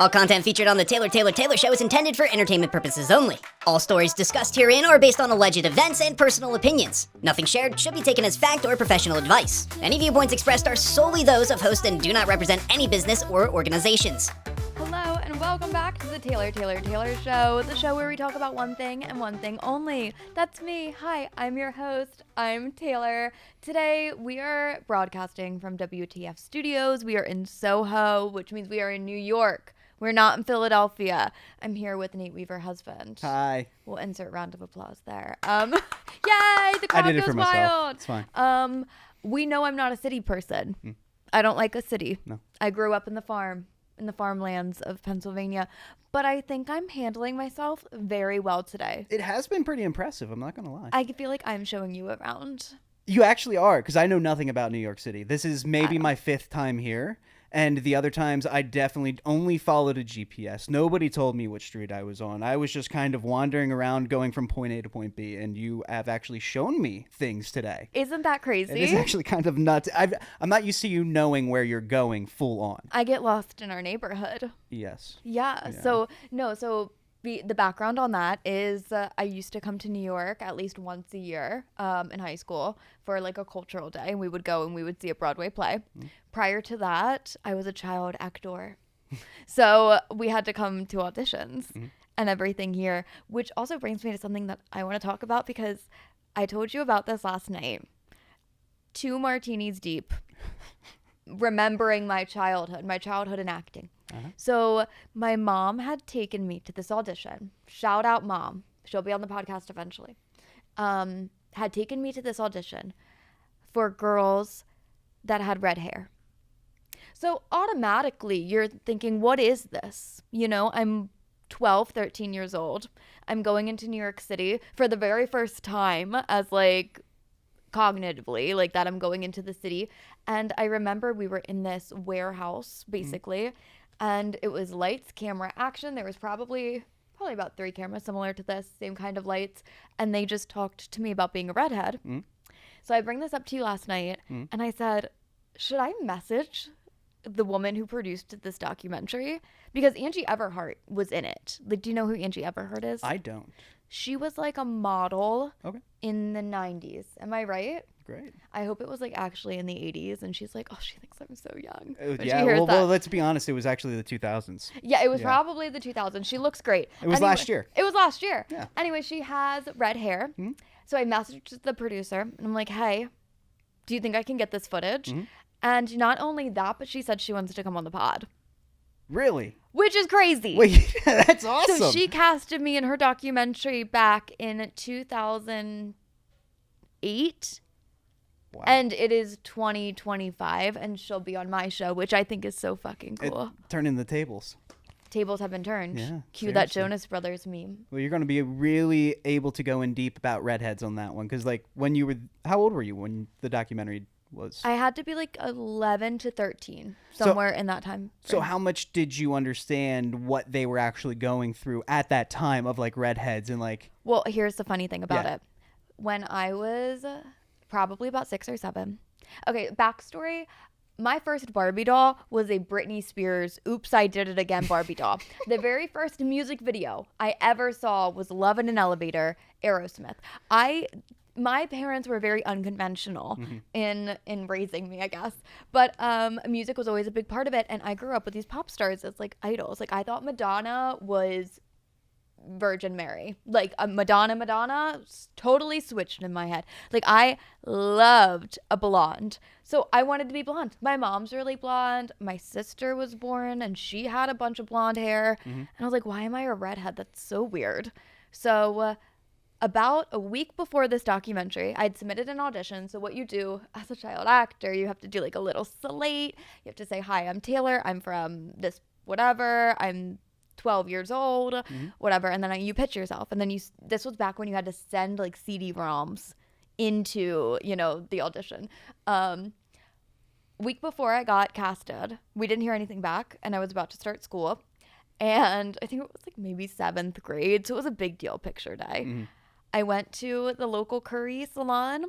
All content featured on the Taylor Show is intended for entertainment purposes only. All stories discussed herein are based on alleged events and personal opinions. Nothing shared should be taken as fact or professional advice. Any viewpoints expressed are solely those of host and do not represent any business or organizations. Hello and welcome back to the Taylor Show, the show where we talk about one thing and one thing only. That's me. Hi, I'm your host. I'm Taylor. Today we are broadcasting from WTF Studios. We are in Soho, which means we are in New York. We're not in Philadelphia. I'm here with Nate Weaver, husband. Hi. We'll insert round of applause there. Yay, the crowd I did it goes for myself. wild. It's fine. We know I'm not a city person. I don't like a city. No. I grew up in the farmlands of Pennsylvania, but I think I'm handling myself very well today. It has been pretty impressive. I'm not going to lie. I feel like I'm showing you around. You actually are, because I know nothing about New York City. This is maybe my 5th time here. And the other times, I definitely only followed a GPS. Nobody told me which street I was on. I was just kind of wandering around, going from point A to point B, and you have actually shown me things today. Isn't that crazy? It is actually kind of nuts. I'm not used to you knowing where you're going full on. I get lost in our neighborhood. Yes. Yeah. So the background on that is I used to come to New York at least once a year in high school for like a cultural day, and we would go and we would see a Broadway play. Prior to that, I was a child actor. So we had to come to auditions and everything here, which also brings me to something that I want to talk about because I told you about this last night. 2 martinis deep, remembering my childhood in acting. So my mom had taken me to this audition. Shout out mom. She'll be on the podcast eventually. Had taken me to this audition for girls that had red hair. So automatically you're thinking, what is this? You know, I'm 12, 13 years old. I'm going into New York City for the very first time as like cognitively like that I'm going into the city. And I remember we were in this warehouse basically. And it was lights, camera, action. There was probably about 3 cameras similar to this, same kind of lights. And they just talked to me about being a redhead. So I bring this up to you last night. And I said, should I message the woman who produced this documentary? Because Angie Everhart was in it. Like, do you know who Angie Everhart is? I don't. She was like a model in the 90s. Am I right? Great. I hope it was like actually in the 80s, and she's like, oh, she thinks I'm so young. Yeah, well, let's be honest. It was actually the 2000s. Yeah, it was probably the 2000s. She looks great. It was last year. It was last year. Yeah. Anyway, she has red hair. So I messaged the producer, and I'm like, hey, do you think I can get this footage? And not only that, but she said she wants to come on the pod. Really? Which is crazy. Wait, that's awesome. So she casted me in her documentary back in 2008. Wow. And it is 2025, and she'll be on my show, which I think is so fucking cool. Turning the tables. Tables have been turned. Yeah, Cue seriously. that Jonas Brothers meme. Well, you're going to be really able to go in deep about redheads on that one. Because, like, when you were... How old were you when the documentary was? I had to be, like, 11 to 13, somewhere in that time frame. So how much did you understand what they were actually going through at that time of, like, redheads and, like... Well, here's the funny thing about it. When I was... probably about 6 or 7. Okay, backstory. My first Barbie doll was a Britney Spears Oops, I Did It Again Barbie doll. The very first music video I ever saw was Love in an Elevator, Aerosmith. My parents were very unconventional in raising me, I guess. But music was always a big part of it. And I grew up with these pop stars as like idols. Like I thought Madonna was Virgin Mary. Like Madonna totally switched in my head. Like I loved a blonde, so I wanted to be blonde. My mom's really blonde. My sister was born and she had a bunch of blonde hair, and I was like, why am I a redhead? That's so weird. So about a week before this documentary, I'd submitted an audition. So what you do as a child actor, you have to do like a little slate. You have to say, hi, I'm Taylor, I'm from this whatever, I'm 12 years old, whatever, and then you pitch yourself, and then this was back when you had to send like CD-ROMs into, you know, the audition. Week before I got casted, we didn't hear anything back, and I was about to start school, and I think it was like maybe 7th grade, so it was a big deal picture day. I went to the local curry salon,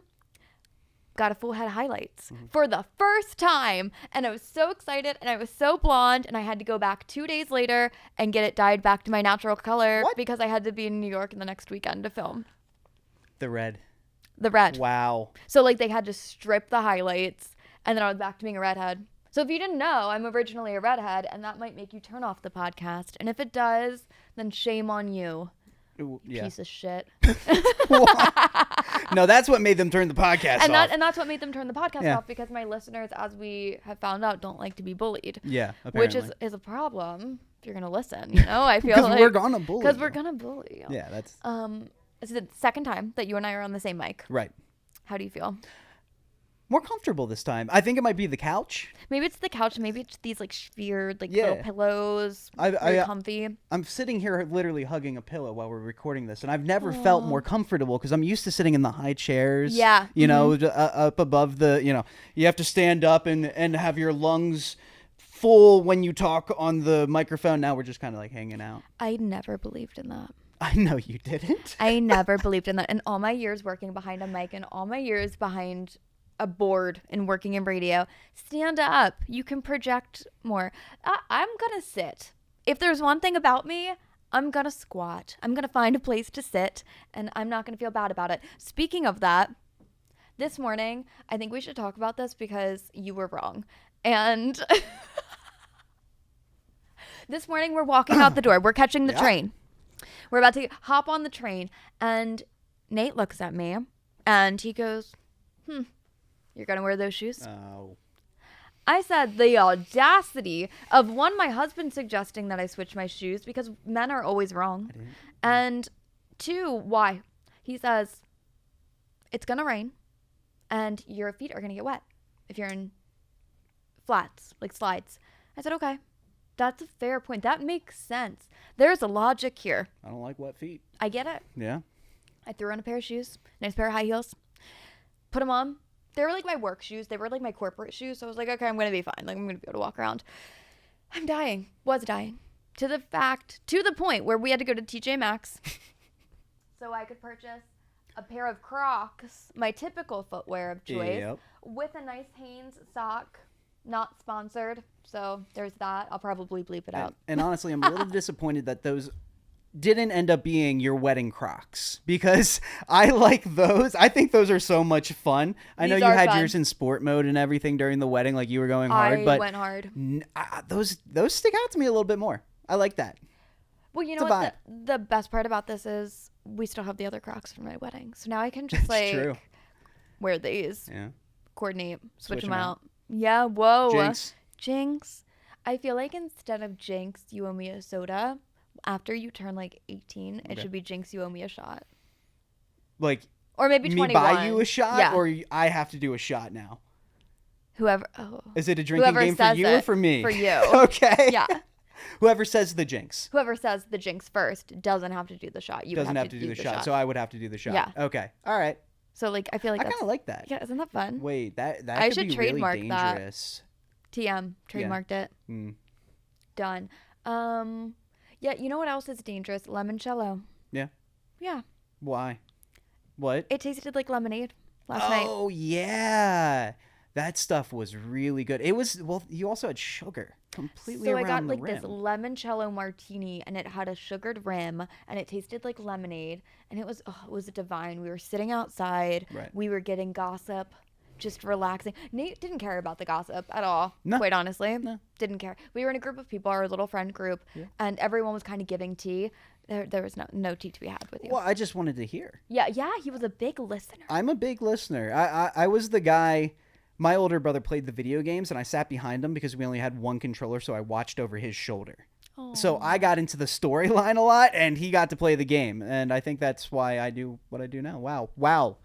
got a full head of highlights for the first time. And I was so excited, and I was so blonde, and I had to go back 2 days later and get it dyed back to my natural color because I had to be in New York in the next weekend to film. The red. Wow. So like they had to strip the highlights, and then I was back to being a redhead. So if you didn't know, I'm originally a redhead, and that might make you turn off the podcast. And if it does, then shame on you. Yeah. Piece of shit. No, that's what made them turn the podcast off. And that's what made them turn the podcast off, because my listeners, as we have found out, don't like to be bullied. Yeah, apparently. Which is a problem if you're gonna listen. You know, I feel like we're gonna bully. Because we're gonna bully you. Yeah, that's. This is the second time that you and I are on the same mic. Right. How do you feel? More comfortable this time. I think it might be the couch. Maybe it's the couch. Maybe it's these like sphered little pillows. Very comfy. I'm sitting here literally hugging a pillow while we're recording this, and I've never felt more comfortable because I'm used to sitting in the high chairs. Yeah. You know, up above the. You know, you have to stand up and have your lungs full when you talk on the microphone. Now we're just kind of like hanging out. I never believed in that. I know you didn't. I never believed in that. In all my years working behind a mic, and all my years behind a board and working in radio, stand up. You can project more. I'm gonna sit. If there's one thing about me, I'm gonna squat. I'm gonna find a place to sit, and I'm not gonna feel bad about it. Speaking of that, this morning, I think we should talk about this because you were wrong. And this morning, we're walking out the door. We're catching the train. We're about to hop on the train, and Nate looks at me, and he goes, you're going to wear those shoes? Oh. I said the audacity of, one, my husband suggesting that I switch my shoes because men are always wrong. And two, why? He says, it's going to rain and your feet are going to get wet if you're in flats, like slides. I said, okay, that's a fair point. That makes sense. There's a logic here. I don't like wet feet. I get it. Yeah. I threw on a pair of shoes, nice pair of high heels, put them on. They were like my work shoes. They were like my corporate shoes. So I was like, okay, I'm going to be fine. Like, I'm going to be able to walk around. I'm dying. Was dying. To the point where we had to go to TJ Maxx so I could purchase a pair of Crocs, my typical footwear of choice, with a nice Hanes sock. Not sponsored. So there's that. I'll probably bleep it out. And honestly, I'm a little disappointed that those didn't end up being your wedding Crocs, because I like those. I think those are so much fun. I know you had yours in sport mode and everything during the wedding, like you were going hard. I went hard. Those stick out to me a little bit more. I like that. Well, you know what? The best part about this is we still have the other Crocs from my wedding, so now I can just wear these. Yeah. Coordinate, switch them out. Yeah. Whoa. Jinx. I feel like instead of Jinx, you owe me a soda. After you turn like 18, it should be Jinx, you owe me a shot. Like, or maybe 21. Me buy you a shot, or I have to do a shot now? Whoever. Oh. Is it a drinking game for you or for me? For you. Okay. Yeah. Whoever says the Jinx. Whoever says the Jinx first doesn't have to do the shot. You doesn't have to do the shot, so I would have to do the shot. Yeah. Okay. All right. So like, I feel like I kind of like that. Yeah, isn't that fun? Wait, that I could should be trademark really dangerous. That. TM trademarked it. Done. Yeah, you know what else is dangerous? Limoncello. Yeah. Yeah. Why? What? It tasted like lemonade last night. Oh yeah, that stuff was really good. It was you also had sugar completely around the rim. So I got like this limoncello martini, and it had a sugared rim, and it tasted like lemonade, and it was divine. We were sitting outside. Right. We were getting gossip. Just relaxing. Nate didn't care about the gossip at all. No. Quite honestly. No. Didn't care. We were in a group of people, our little friend group, and everyone was kind of giving tea. There was no tea to be had with you. Well, I just wanted to hear. Yeah, he was a big listener. I'm a big listener. I was the guy. My older brother played the video games, and I sat behind him because we only had one controller, so I watched over his shoulder. Aww. So I got into the storyline a lot, and he got to play the game, and I think that's why I do what I do now. Wow.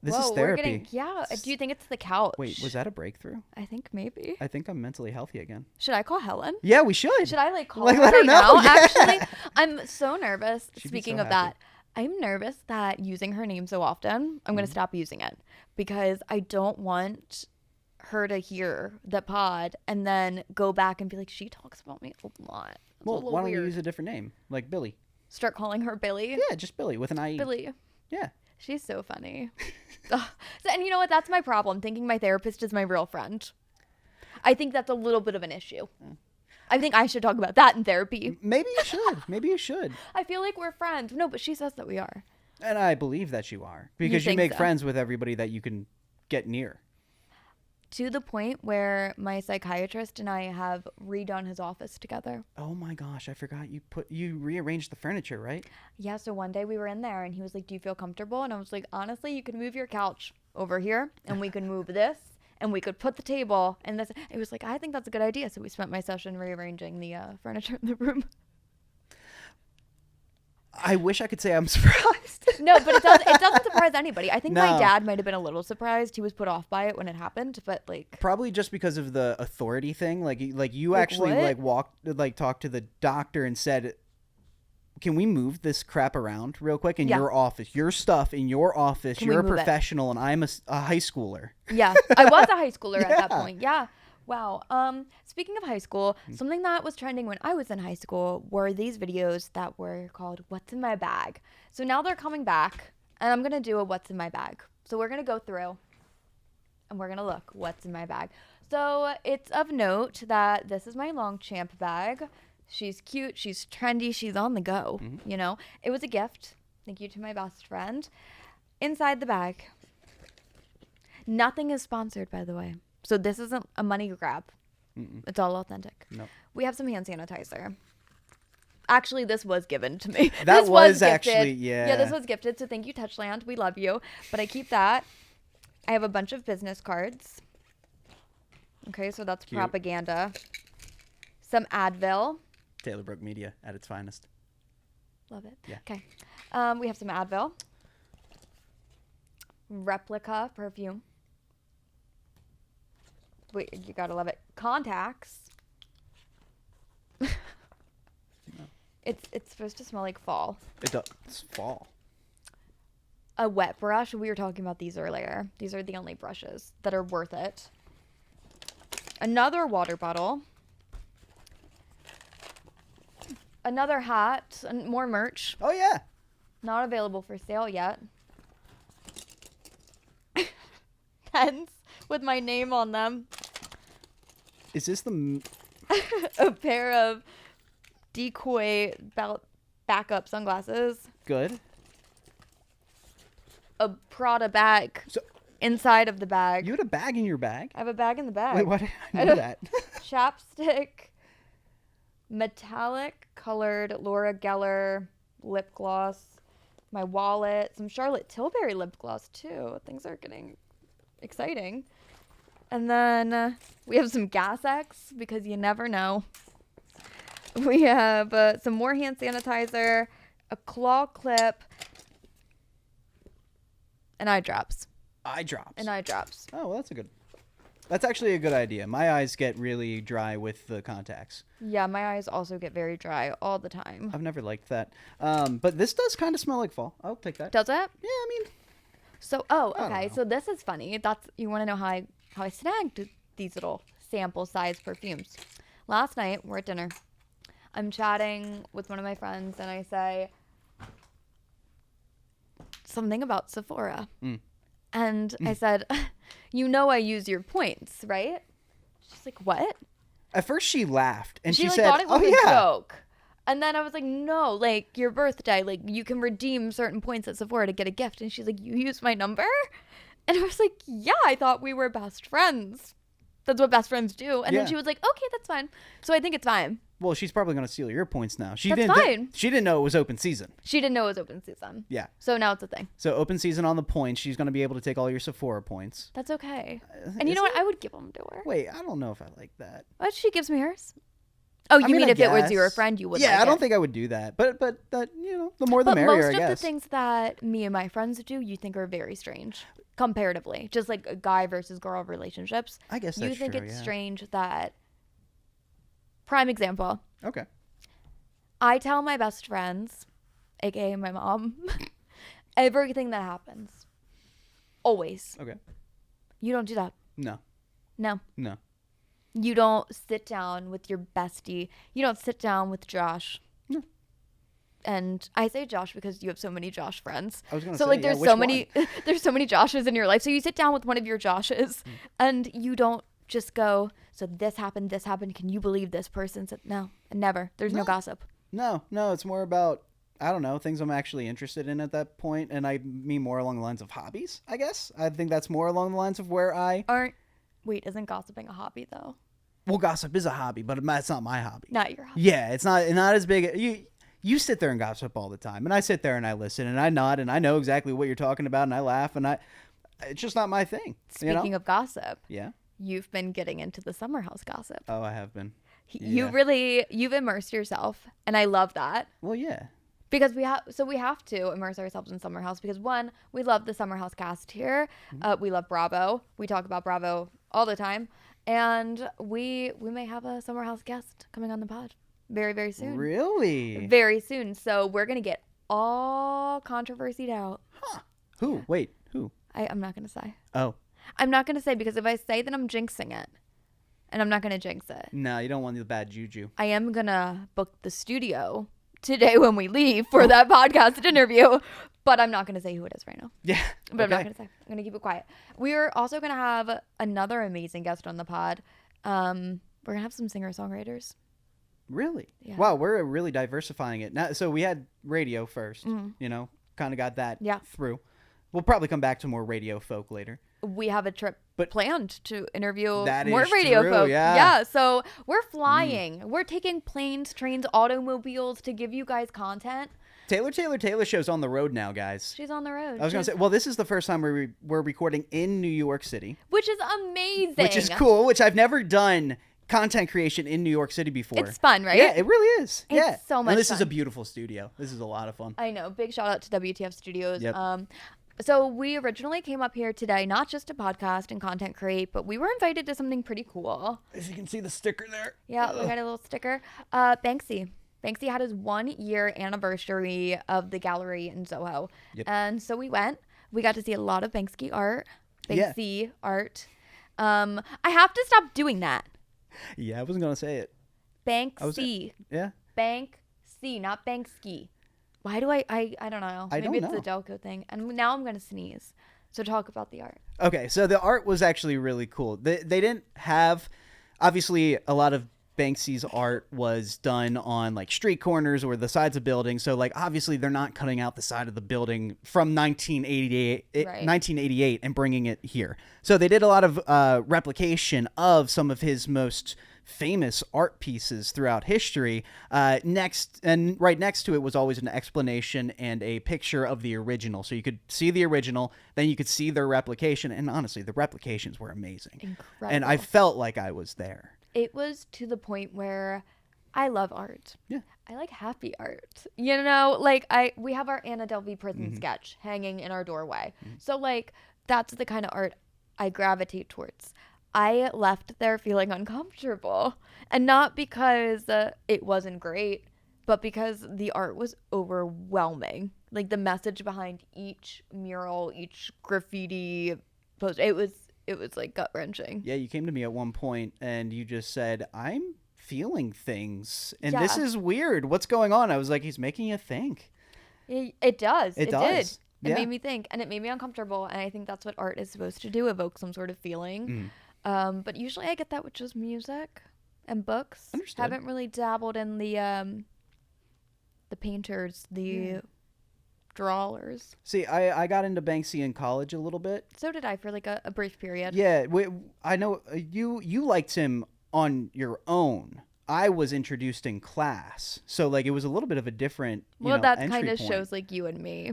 This is therapy. Do you think it's the couch? Wait, was that a breakthrough? I think maybe. I think I'm mentally healthy again. Should I call Helen? Yeah, we should. Should I call her let her right know? now? Yeah. Actually, I'm so nervous. Speaking of that, I'm nervous that using her name so often, I'm going to stop using it because I don't want her to hear the pod and then go back and be like, she talks about me a lot. Well, why don't you use a different name, like Billy? Start calling her Billy? Yeah, just Billy with an IE. Billy. Yeah. She's so funny. Ugh. And you know what? That's my problem, thinking my therapist is my real friend. I think that's a little bit of an issue. I think I should talk about that in therapy. Maybe you should. Maybe you should. I feel like we're friends. No, but she says that we are. And I believe that you are. Because you think make so? friends with everybody that you can get near. To the point where my psychiatrist and I have redone his office together. Oh my gosh, I forgot you rearranged the furniture, right? Yeah, so one day we were in there and he was like, do you feel comfortable? And I was like, honestly, you can move your couch over here and we can move this and we could put the table and this. It was like, I think that's a good idea. So we spent my session rearranging the furniture in the room. I wish I could say I'm surprised. No, but it doesn't surprise anybody. I think my No. dad might have been a little surprised. He was put off by it when it happened, but like Probably just because of the authority thing. Like you Like actually what? talked to the doctor and said, "Can we move this crap around real quick in Yeah. your office? Your stuff in your office. Can we You're a move it?" professional, and I'm a high schooler." yeah, I was a high schooler at that Yeah. point. Yeah. Wow. Speaking of high school, something that was trending when I was in high school were these videos that were called "What's in My Bag." So now they're coming back, and I'm gonna do a "What's in My Bag." So we're gonna go through, and we're gonna look what's in my bag. So it's of note that this is my Longchamp bag. She's cute. She's trendy. She's on the go. You know, it was a gift. Thank you to my best friend. Inside the bag, nothing is sponsored, by the way. So this isn't a money grab. It's all authentic. No. We have some hand sanitizer. Actually, this was given to me. That This was gifted. actually- Yeah, this yeah. was gifted. So thank you, Touchland. We love you. But I keep that. I have a bunch of business cards. Okay, so that's Cute. propaganda. Some Advil. Taylor Brook Media at its finest. Love it. Yeah. Okay. We have some Advil. Replica perfume. Wait, you gotta love it. Contacts. It's supposed to smell like fall. It does. It's fall. A wet brush. We were talking about these earlier. These are the only brushes that are worth it. Another water bottle. Another hat. And more merch. Oh yeah. Not available for sale yet. Pens with my name on them. Is this the? A pair of decoy backup sunglasses. Good. A Prada bag So inside of the bag. you had a bag in your bag? I have a bag in the bag. Wait, why did I know that? Chapstick. Metallic colored Laura Geller lip gloss. My wallet. Some Charlotte Tilbury lip gloss too. Things are getting exciting. And then we have some Gas X because you never know. We have some more hand sanitizer, a claw clip, and eye drops. Eye drops. And eye drops. Oh, well, that's actually a good idea. My eyes get really dry with the contacts. Yeah, my eyes also get very dry all the time. I've never liked that. But this does kind of smell like fall. I'll take that. Does it? Yeah, I mean, So, I don't okay. know. So this is funny. You want to know how I snagged these little sample size perfumes. Last night, we're at dinner. I'm chatting with one of my friends, and I say something about Sephora. And I said, you know I use your points, right? She's like, what? at first she laughed and she like said, thought it was "Oh a yeah." joke. And then I was like, no, like your birthday, like you can redeem certain points at Sephora to get a gift. And she's like, you used my number? And I was like, yeah, I thought we were best friends. That's what best friends do. And Yeah. then she was like, okay, that's fine. So I think it's fine. Well, she's probably going to steal your points now. She That's didn't fine. She didn't know it was open season. She didn't know it was open season. Yeah. So now it's a thing. So open season on the points. She's going to be able to take all your Sephora points. That's okay. And you is know what? it? I would give them to her. Wait, I don't know if I like that. What? She gives me hers? Oh, you mean I if it was your guess. friend, you would Yeah, like I don't it. think I would do that. But you know, the more the But merrier, most I of the guess. things that me and my friends do, you think are very strange comparatively. Just like a guy versus girl relationships. I guess You that's think true, it's yeah. strange that. Prime example. Okay. I tell my best friends, aka my mom, everything that happens. Always. Okay. You don't do that. No. No. No. You don't sit down with your bestie. You don't sit down with Josh. No. and I say Josh because you have so many Josh friends. I was gonna so say, like yeah, there's which so one? many there's so many Joshes in your life. So you sit down with one of your Joshes and you don't just go, so this happened, can you believe this person said no? And never. There's no gossip. No, it's more about, I don't know, things I'm actually interested in at that point, and I mean more along the lines of hobbies, I guess. I think that's more along the lines of where Wait, isn't gossiping a hobby though? well, gossip is a hobby, but it's not my hobby. Not your hobby. Yeah, it's not as big. You sit there and gossip all the time, and I sit there and I listen and I nod and I know exactly what you're talking about and I laugh and it's just not my thing. Speaking of gossip, yeah, you've been getting into the summer house gossip. oh, I have been. You've immersed yourself, and I love that. Well, yeah. Because we have to immerse ourselves in Summer House because one, we love the Summer House cast here. We love Bravo. We talk about Bravo all the time, and we may have a Summer House guest coming on the pod very, very soon. Really? Very soon. So we're gonna get all controversied out. Huh. Who? Wait, who? I'm not gonna say. Oh. I'm not gonna say because if I say that, I'm jinxing it, and I'm not gonna jinx it. No, you don't want the bad juju. I am gonna book the studio today when we leave for that podcast interview, but I'm not going to say who it is right now. Yeah. But I'm not going to say. I'm going to keep it quiet. We're also going to have another amazing guest on the pod. We're going to have some singer-songwriters. Really? Yeah. Wow, we're really diversifying it. Now, so we had radio first, kind of got that through. We'll probably come back to more radio folk later. We have a trip planned to interview That more is radio true, folk. yeah. So we're flying. We're taking planes, trains, automobiles to give you guys content. Taylor show's on the road now, guys. She's on the road. I was going to say, well, this is the first time we're recording in New York City. Which is amazing. Which is cool, which I've never done content creation in New York City before. It's fun, right? Yeah, it really is. It's so much And this is a fun. beautiful studio. This is a lot of fun. I know. Big shout out to WTF Studios. Yep. So we originally came up here today, not just to podcast and content create, but we were invited to something pretty cool. As you can see the sticker there. Yeah, we got a little sticker. Banksy had his 1 year anniversary of the gallery in Soho. Yep. And so we went. We got to see a lot of Banksy art. I have to stop doing that. Yeah, I wasn't going to say it. Banksy. Yeah. Banksy, not Banksy. Why do I don't know. Maybe it's know. a Delco thing. And now I'm going to sneeze. So talk about the art. Okay, so the art was actually really cool. They didn't have, obviously, a lot of Banksy's art was done on like street corners or the sides of buildings. So like obviously they're not cutting out the side of the building from 1988 and bringing it here. So they did a lot of replication of some of his most famous art pieces throughout history. Right next to it was always an explanation and a picture of the original. So you could see the original, then you could see their replication. And honestly, the replications were amazing. Incredible. And I felt like I was there. It was to the point where I love art. Yeah. I like happy art. You know, like we have our Anna Delvey prison sketch hanging in our doorway. So like that's the kind of art I gravitate towards. I left there feeling uncomfortable, and not because it wasn't great, but because the art was overwhelming. Like the message behind each mural, each graffiti post, it was like gut-wrenching. Yeah, you came to me at one point and you just said, I'm feeling things and this is weird. What's going on? I was like, he's making you think. It does. It does. Did. It made me think, and it made me uncomfortable, and I think that's what art is supposed to do, evoke some sort of feeling. But usually I get that with just music and books. Understood. Haven't really dabbled in the painters, the drawers. See, I got into Banksy in college a little bit. So did I for like a brief period. Yeah, I know you liked him on your own. I was introduced in class, so like it was a little bit of a different that entry kind of point. shows like you and me.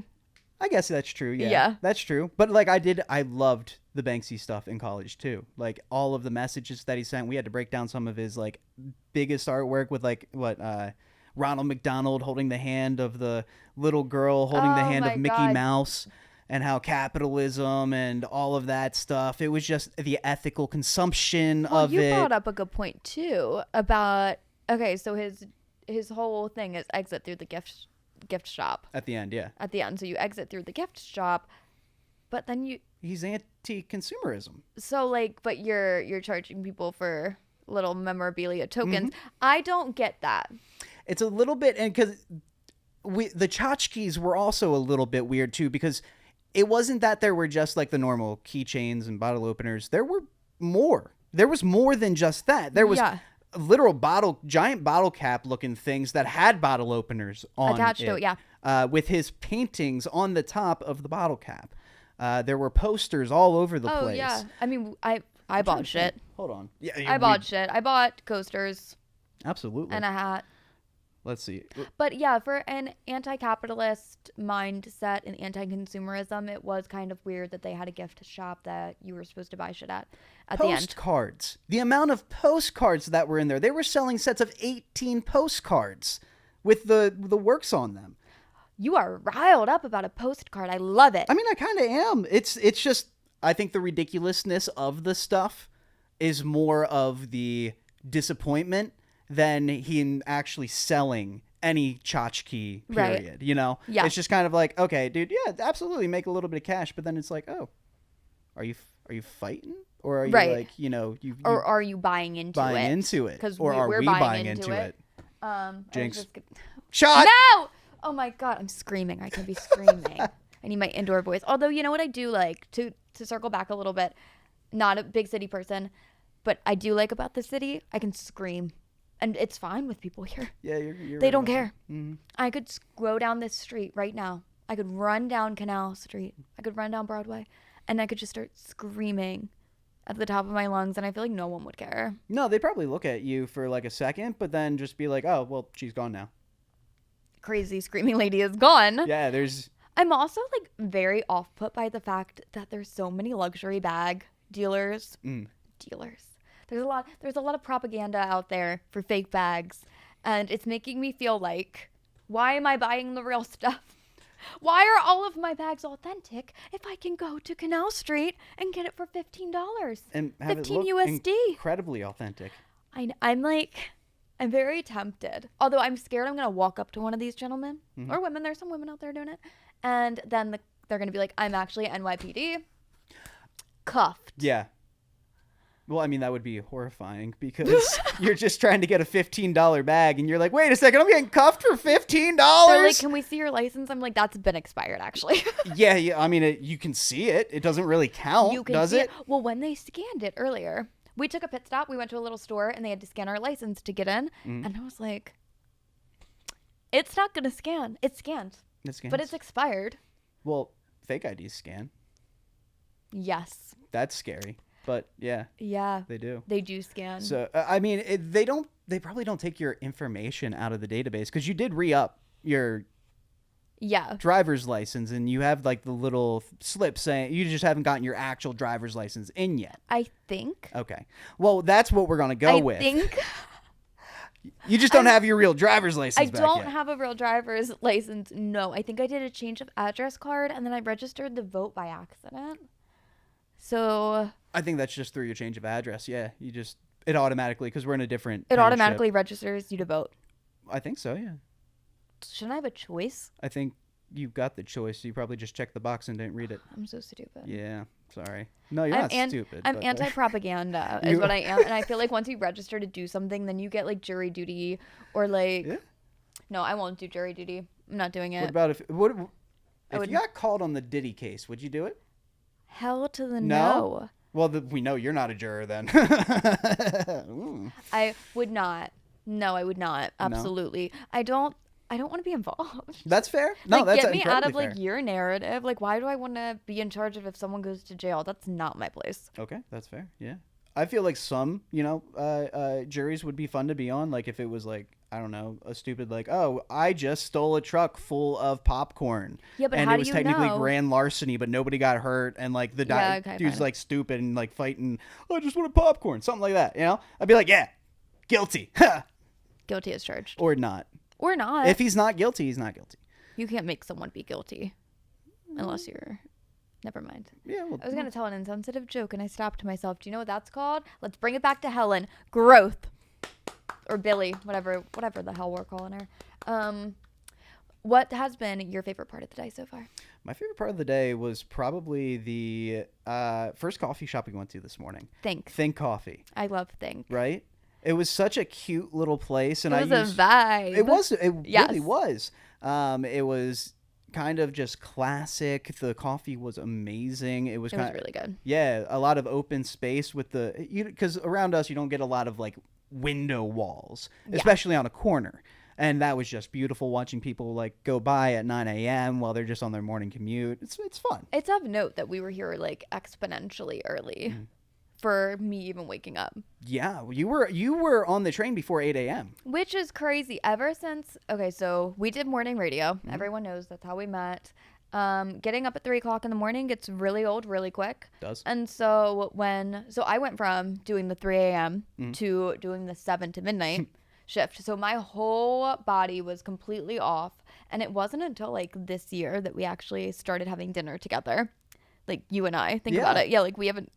I guess that's true. Yeah. That's true. But like I loved the Banksy stuff in college too. Like all of the messages that he sent, we had to break down some of his like biggest artwork with like Ronald McDonald holding the hand of the little girl holding the hand of Mickey Mouse, and how capitalism and all of that stuff. It was just the ethical consumption of it. You brought up a good point too about so his whole thing is exit through the gift shop. At the end, yeah. At the end. So you exit through the gift shop, but then he's anti-consumerism. So like, but you're charging people for little memorabilia tokens. I don't get that. It's a little bit, and because the tchotchkes were also a little bit weird too, because it wasn't that there were just like the normal keychains and bottle openers. There were more. There was more than just that. There was literal giant bottle cap looking things that had bottle openers on attached to it. Yeah. With his paintings on the top of the bottle cap. There were posters all over the place. Oh yeah. I mean, I bought shit. Hold on. Yeah, I bought shit. I bought coasters. Absolutely. And a hat. Let's see. But yeah, for an anti-capitalist mindset and anti-consumerism, it was kind of weird that they had a gift shop that you were supposed to buy shit at the end. Postcards. The amount of postcards that were in there. They were selling sets of 18 postcards with the works on them. You are riled up about a postcard. I love it. I mean, I kind of am. It's just, I think the ridiculousness of the stuff is more of the disappointment than him actually selling any tchotchke, period. Right. You know? Yeah. It's just kind of like, okay, dude, yeah, absolutely make a little bit of cash, but then it's like, oh, are you fighting? Or are you like, you know, or are you buying into it? Because we're buying into it? Jinx. Shot! No! Oh my god, I'm screaming. I can be screaming. I need my indoor voice. Although, you know what I do like, to circle back a little bit, not a big city person, but I do like about the city, I can scream. And it's fine with people here. Yeah, you're they right don't care. Mm-hmm. I could go down this street right now. I could run down Canal Street. I could run down Broadway. And I could just start screaming at the top of my lungs. And I feel like no one would care. No, they'd probably look at you for like a second, but then just be like, oh, well, she's gone now. Crazy screaming lady is gone. Yeah, there's... I'm also like very off put by the fact that there's so many luxury bag dealers. Dealers. There's a lot of propaganda out there for fake bags, and it's making me feel like, why am I buying the real stuff? Why are all of my bags authentic if I can go to Canal Street and get it for $15 and have 15 it look USD? Incredibly authentic. I'm very tempted. Although I'm scared I'm gonna walk up to one of these gentlemen or women. There's some women out there doing it, and then they're gonna be like, "I'm actually NYPD." Cuffed. Yeah. Well, I mean, that would be horrifying because you're just trying to get a $15 bag and you're like, wait a second, I'm getting cuffed for $15? They're like, can we see your license? I'm like, that's been expired, actually. Yeah. I mean, you can see it. It doesn't really count, does it? Well, when they scanned it earlier, we took a pit stop. We went to a little store and they had to scan our license to get in. And I was like, it's not going to scan. It scanned. It scans. But it's expired. Well, fake IDs scan. Yes. That's scary. But yeah, they do. They do scan. So I mean, they probably don't take your information out of the database because you did re-up your driver's license and you have like the little slip saying you just haven't gotten your actual driver's license in yet. I think. Okay. Well, that's what we're gonna go with. I think. You just don't have your real driver's license. I don't have a real driver's license. No, I think I did a change of address card and then I registered the vote by accident. So I think that's just through your change of address. Yeah, it automatically, because we're in a different It automatically registers you to vote. I think so, yeah. Shouldn't I have a choice? I think you got the choice. You probably just checked the box and didn't read it. I'm so stupid. Yeah, sorry. No, you're not stupid. I'm anti-propaganda is what I am. And I feel like once you register to do something, then you get like jury duty or like... Yeah. No, I won't do jury duty. I'm not doing it. What about if you got called on the Diddy case, would you do it? Hell to the no. Well, we know you're not a juror then. I would not. No, I would not. Absolutely. No? I don't want to be involved. That's fair. No, that's get me out of fair. like your narrative. Like, why do I want to be in charge of if someone goes to jail? That's not my place. Okay, that's fair. Yeah. I feel like some, juries would be fun to be on. Like if it was like, I don't know, a stupid like, oh, I just stole a truck full of popcorn. Yeah, but and how it was do you technically know? grand larcessy, but nobody got hurt, and like the dude's like stupid and like fighting. Oh, I just wanted popcorn, something like that. You know, I'd be like, yeah, guilty. Guilty as charged. Or not. Or not. If he's not guilty, he's not guilty. You can't make someone be guilty unless you're. Never mind. Yeah, well, I was going to tell an insensitive joke and I stopped myself. Do you know what that's called? Let's bring it back to Helen. Growth. Or Billy, whatever the hell we're calling her. What has been your favorite part of the day so far? My favorite part of the day was probably the first coffee shop we went to this morning. Think Coffee. I love Think. Right? It was such a cute little place, and it was a vibe. It really was. It was kind of just classic. The coffee was amazing. It was really good. Yeah, a lot of open space with because around us you don't get a lot of like window walls, especially on a corner. And that was just beautiful watching people like go by at 9 a.m. while they're just on their morning commute. It's fun. It's of note that we were here like exponentially early for me even waking up. Yeah, you were on the train before 8 a.m. Which is crazy. Ever since, okay, so we did morning radio. Everyone knows that's how we met. Getting up at 3 o'clock in the morning gets really old really quick. Does. And so I went from doing the 3 a.m. to doing the 7 to midnight shift. So my whole body was completely off. And it wasn't until like this year that we actually started having dinner together. Like you and I think about it. Yeah, like we haven't.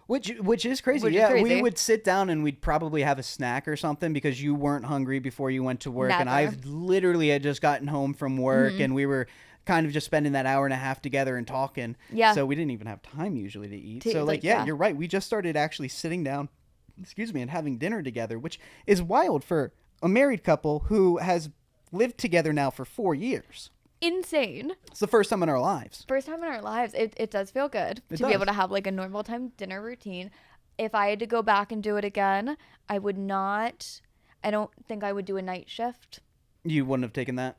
Which is crazy. We would sit down and we'd probably have a snack or something because you weren't hungry before you went to work. Never. And I literally had just gotten home from work and we were kind of just spending that hour and a half together and talking. Yeah. So we didn't even have time usually to eat. So yeah, you're right. We just started actually sitting down, and having dinner together, which is wild for a married couple who has lived together now for 4 years. Insane. It's the first time in our lives. It does feel good to be able to have like a normal time dinner routine. If I had to go back and do it again, I don't think I would do a night shift. You wouldn't have taken that?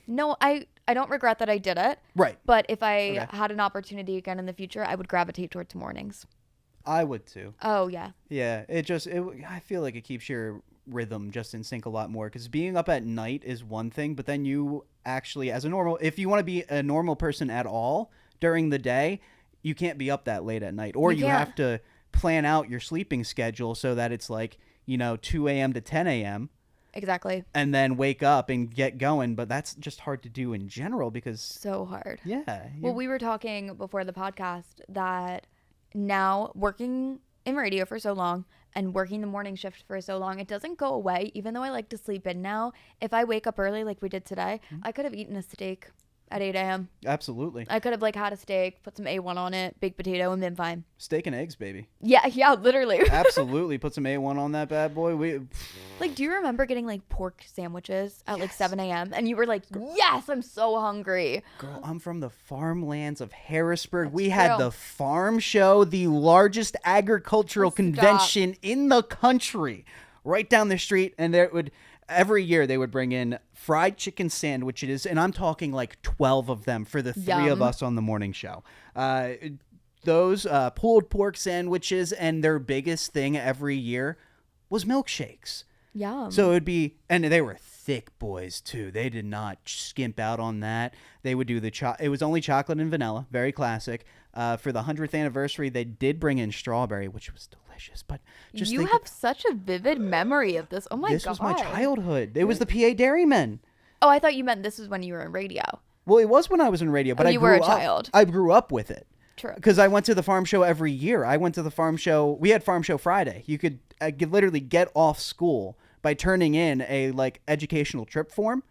No, I don't regret that I did it. Right. But if I had an opportunity again in the future, I would gravitate towards mornings. I would too. Oh, yeah. Yeah, I feel like it keeps your rhythm just in sync a lot more because being up at night is one thing, but then you actually, if you want to be a normal person at all during the day, you can't be up that late at night, or you have to plan out your sleeping schedule so that it's like, 2 a.m. to 10 a.m. Exactly. And then wake up and get going, but that's just hard to do in general because so hard. Yeah. Well, we were talking before the podcast that now working in radio for so long and working the morning shift for so long, it doesn't go away. Even though I like to sleep in now, if I wake up early like we did today, I could have eaten a steak at 8 a.m. Absolutely. I could have like had a steak, put some A1 on it, baked potato, and been fine. Steak and eggs, baby. Yeah, literally. Absolutely. Put some A1 on that bad boy. Like, do you remember getting like pork sandwiches at like 7 a.m. and you were like, yes, I'm so hungry. Girl, I'm from the farmlands of Harrisburg. We had the farm show, the largest agricultural convention in the country, right down the street. And every year they would bring in fried chicken sandwiches, and I'm talking like 12 of them for the three of us on the morning show. Those pulled pork sandwiches, and their biggest thing every year was milkshakes. Yum. So it would be, and they were thick boys too. They did not skimp out on that. They would do it was only chocolate and vanilla, very classic. For the 100th anniversary, they did bring in strawberry, which was delicious. But you have such a vivid memory of this. Oh my god! This was my childhood. It was the PA Dairymen. Oh, I thought you meant this was when you were in radio. Well, it was when I was in radio, but you were a child. I grew up with it. True. Because I went to the farm show every year. I went to the farm show. We had farm show Friday. I could literally get off school by turning in a like educational trip form,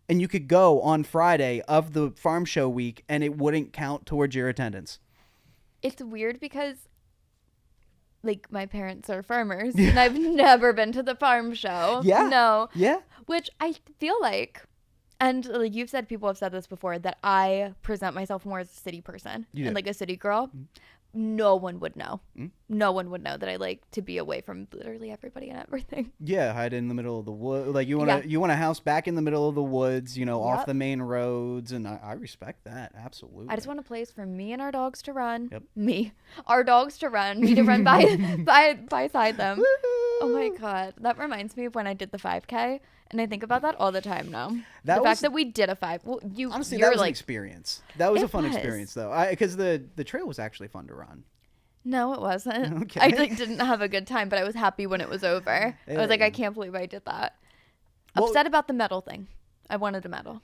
and you could go on Friday of the farm show week, and it wouldn't count towards your attendance. It's weird because like my parents are farmers and I've never been to the farm show. Yeah. No. Yeah. Which I feel like, and like you've said, people have said this before, that I present myself more as a city person and like a city girl. No one would know. No one would know that I like to be away from literally everybody and everything. Yeah, hide in the middle of the wood. Like you want a house back in the middle of the woods, off the main roads, and I respect that absolutely. I just want a place for me and our dogs to run. Yep. Our dogs to run. Me to run beside them. Oh my god, that reminds me of when I did the 5K, and I think about that all the time now. The fact that we did a 5. Well, honestly, you're that was like, an experience. That was a fun was. experience, though, because the trail was actually fun to run. No, it wasn't. Okay. I didn't have a good time, but I was happy when it was over. I was like, I can't believe I did that. Upset about the medal thing. I wanted a medal.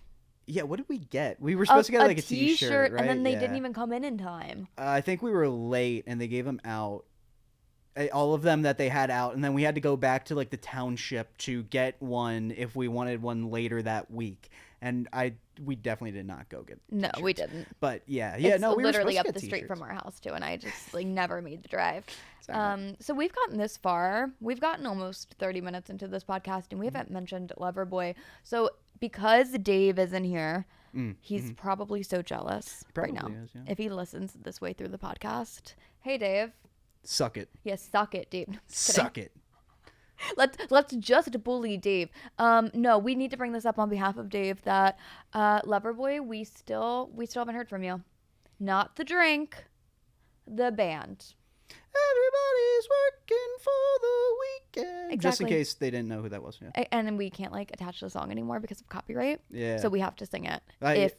Yeah, what did we get? We were supposed to get like a t-shirt, right? And then they didn't even come in time. I think we were late, and they gave them out. All of them that they had out, and then we had to go back to like the township to get one if we wanted one later that week. And we definitely did not go get No, t-shirts. We didn't. But we literally were supposed to up get the street t-shirts. from our house too, and I just like never made the drive. Right. So we've gotten this far. We've gotten almost 30 minutes into this podcast, and we haven't mentioned Loverboy. So because Dave isn't here, he's probably so jealous right now. Probably is, yeah. If he listens this way through the podcast. Hey, Dave. Suck it. Yes, suck it, Dave. Suck it. Let's just bully Dave. No, we need to bring this up on behalf of Dave that Loverboy, we still haven't heard from you. Not the drink, the band. Everybody's working for the weekend. Exactly. Just in case they didn't know who that was. Yeah. And we can't like attach the song anymore because of copyright. Yeah. So we have to sing it. Very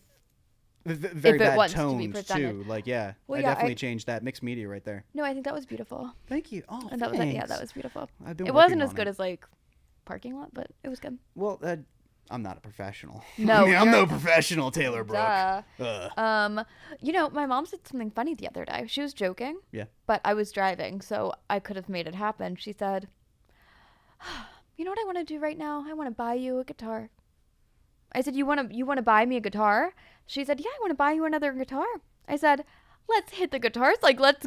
if it bad wants to be tones presented. too. Like, yeah, Well, I yeah, definitely changed that. Mixed media right there. No, I think that was beautiful. Thank you. Oh, And that was thanks. that was beautiful. I've been It working wasn't as on good it. as like Parking Lot, but it was good. Well, I'm not a professional. No, I'm you're- no professional, Taylor Brook. Duh. Ugh. My mom said something funny the other day. She was joking. Yeah. But I was driving, so I could have made it happen. She said, "You know what I want to do right now? I want to buy you a guitar." I said, "You want to buy me a guitar?" She said, "Yeah, I want to buy you another guitar." I said, "Let's hit the guitars. Like, let's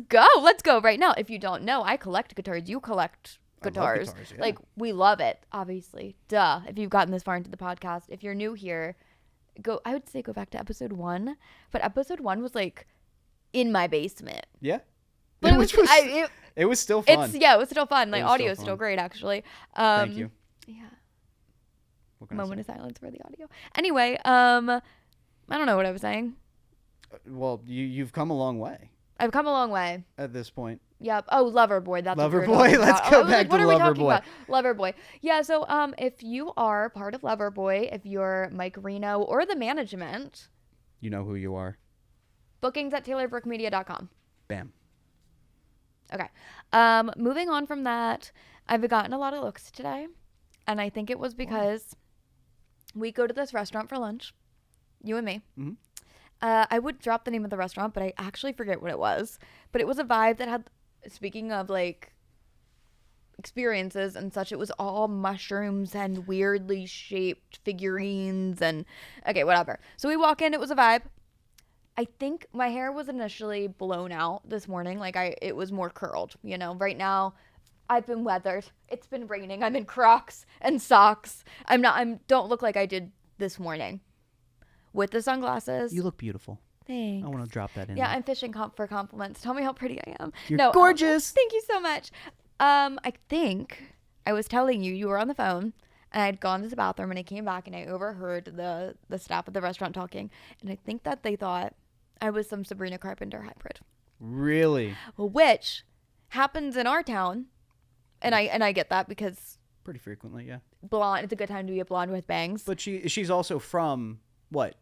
go right now." If you don't know, I collect guitars. You collect I love guitars. guitars, yeah. Like, we love it, obviously. Duh. If you've gotten this far into the podcast, if you're new here, I would say go back to episode 1. But episode 1 was like in my basement. Yeah. But It was still fun. it was still fun. Like, It was still audio is still fun. great, actually. Thank you. Yeah. What can I Moment say? of silence for the audio. Anyway, I don't know what I was saying. Well, you've come a long way I've come a long way. at this point. Yep. Oh, Loverboy. That's what we were Loverboy? talking Let's about. go I was back like, what to are we talking Loverboy. about? Loverboy. Yeah. So, if you are part of Loverboy, if you're Mike Reno or the management, You know who you are. bookings at taylorbrookmedia.com. Bam. Okay. Moving on from that, I've gotten a lot of looks today, and I think it was because we go to this restaurant for lunch, you and me. Mhm. I would drop the name of the restaurant, but I actually forget what it was. But it was a vibe that had, speaking of like experiences and such, it was all mushrooms and weirdly shaped figurines and okay, whatever. So we walk in, it was a vibe. I think my hair was initially blown out this morning. Like it was more curled, you know. Right now, I've been weathered. It's been raining. I'm in Crocs and socks. Don't look like I did this morning. With the sunglasses. You look beautiful. Thanks. I want to drop that in. Yeah, there. I'm fishing for compliments. Tell me how pretty I am. You're gorgeous. Thank you so much. I think I was telling you were on the phone, and I had gone to the bathroom, and I came back, and I overheard the staff at the restaurant talking, and I think that they thought I was some Sabrina Carpenter hybrid, Really? which happens in our town, and I get that because Pretty frequently, yeah. blonde. It's a good time to be a blonde with bangs. But she's also from what?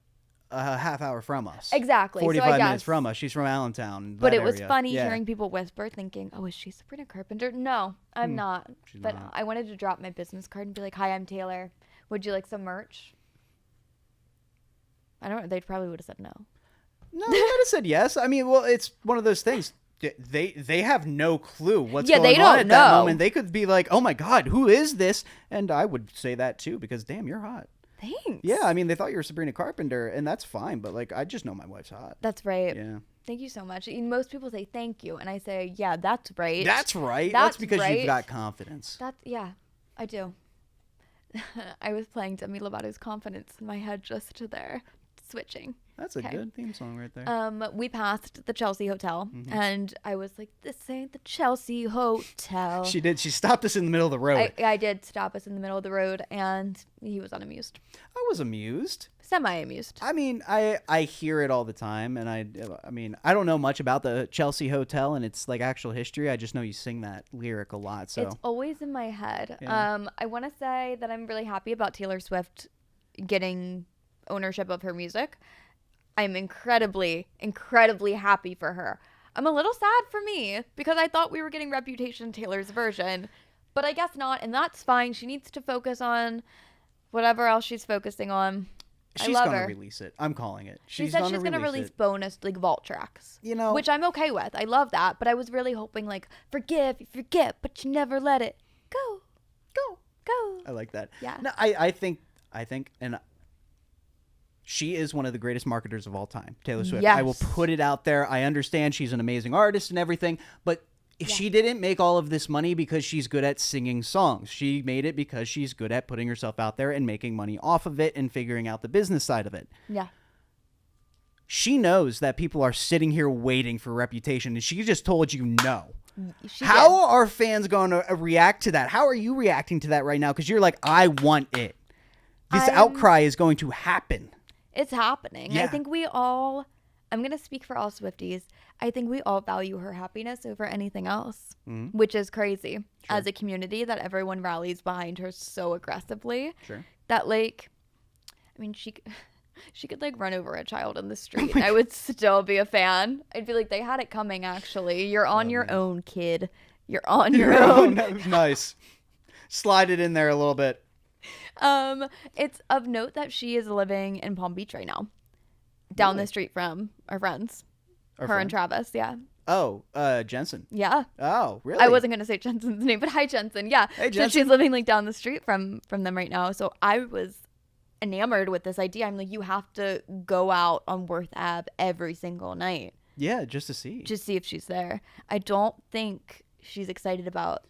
A half hour from us. Exactly. So I 45 minutes guess- from us. She's from Allentown. But that it was area. funny Yeah. hearing people whisper, thinking, "Oh, is she Sabrina Carpenter?" No, I'm not. she's But not. I wanted to drop my business card and be like, "Hi, I'm Taylor. Would you like some merch?" I don't. They probably would have said no. No, they might have said yes. I mean, well, it's one of those things. They have no clue what's Yeah, going they on don't at that know. moment. They could be like, "Oh my God, who is this?" And I would say that too because damn, you're hot. Thanks. Yeah, I mean, they thought you were Sabrina Carpenter, and that's fine. But like, I just know my wife's hot. That's right. Yeah, Thank you so much. Most people say thank you, and I say, "Yeah, that's right." that's right. That's That's because right. you've got confidence. Yeah, I do. I was playing Demi Lovato's Confidence in my head just there, switching. That's a Okay. good theme song right there. We passed the Chelsea Hotel, Mm-hmm. and I was like, "This ain't the Chelsea Hotel." She did. She stopped us in the middle of the road. I did stop us in the middle of the road, and he was unamused, I was amused. semi-amused. I mean, I hear it all the time, and I mean, I don't know much about the Chelsea Hotel and its like actual history. I just know you sing that lyric a lot. So It's always in my head. Yeah. I want to say that I'm really happy about Taylor Swift getting ownership of her music. I'm incredibly, incredibly happy for her. I'm a little sad for me because I thought we were getting Reputation Taylor's version, but I guess not, and that's fine. She needs to focus on whatever else she's focusing on. I she's love gonna her. release it. I'm calling it. She said she's going to release release it. bonus like vault tracks. You know, Which I'm okay with. I love that, but I was really hoping like forgive, you forget, but you never let it go. Go. I like that. Yeah. No, I think, and she is one of the greatest marketers of all time, Taylor Swift. I will Yes. put it out there. I understand she's an amazing artist and everything, but she didn't make all of this money because she's good at singing songs. She made it because she's good at putting herself out there and making money off of it and figuring out the business side of it. Yeah. She knows that people are sitting here waiting for reputation, and she just told you no. How are fans going to react to that? How are you reacting to that right now? Because you're like, I want it. This outcry is going to happen. It's happening. Yeah. I think we all, I'm going to speak for all Swifties. I think we all value her happiness over anything else, which is crazy as a community that everyone rallies behind her so aggressively. Sure. That like, I mean, she could like run over a child in the street and I would still be a fan. I'd be like, they had it coming actually. You're on your own, kid. You're on your own. Nice. Slide it in there a little bit. It's of note that she is living in Palm Beach right now. Down the street from our friends. And Travis, yeah. Oh, Jensen. Yeah. Oh, really? I wasn't gonna say Jensen's name, but hi Jensen. Yeah. Hey, Jensen. So she's living like down the street from them right now. So I was enamored with this idea. I'm like, you have to go out on Worth Ave every single night. Yeah, just to see. Just see if she's there. I don't think she's excited about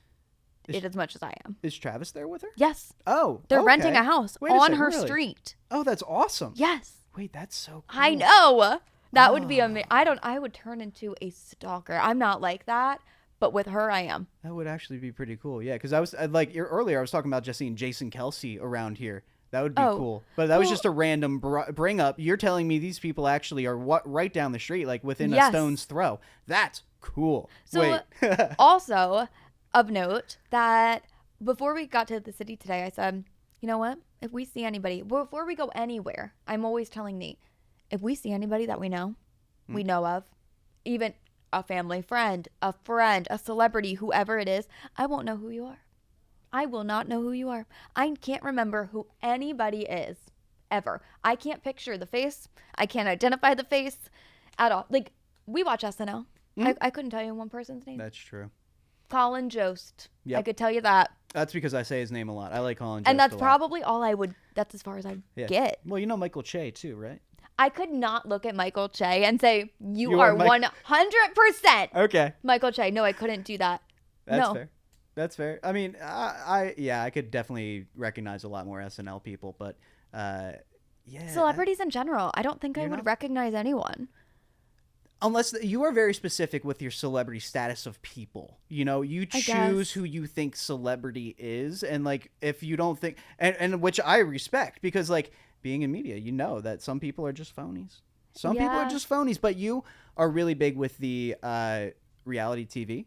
it as much as I am. Is Travis there with her? Yes. Oh, They're okay. renting a house Wait a on second, her really? street. Oh, that's awesome. Yes. Wait, that's so cool. I know. That would be amazing. I would turn into a stalker. I'm not like that, but with her, I am. That would actually be pretty cool. Yeah, because I was like earlier, I was talking about just seeing Jason Kelsey around here. That would be cool. But that was just a random bring up. You're telling me these people actually are right down the street, like within a stone's throw. That's cool. So Wait. Also of note that before we got to the city today, I said, you know what? If we see anybody, before we go anywhere, I'm always telling Nate, if we see anybody that we know of, even a family friend, a celebrity, whoever it is, I won't know who you are. I will not know who you are. I can't remember who anybody is, ever. I can't picture the face. I can't identify the face at all. Like, we watch SNL. I couldn't tell you one person's name. That's true. Colin Jost. Yep. I could tell you that. That's because I say his name a lot. I like Colin Jost And that's a lot. probably all I would, that's as far as I get. Well, you know Michael Che too, right? I could not look at Michael Che and say, you are are 100% Okay. Michael Che. No, I couldn't do that. That's no. fair. That's fair. I mean, I could definitely recognize a lot more SNL people, but yeah. Celebrities in general. I don't think I would recognize anyone. Unless you are very specific with your celebrity status of people. You know, you choose who you think celebrity is. And like, if you don't think, and which I respect, because like being in media, you know that some people are just phonies. Some people are just phonies, but you are really big with the reality TV.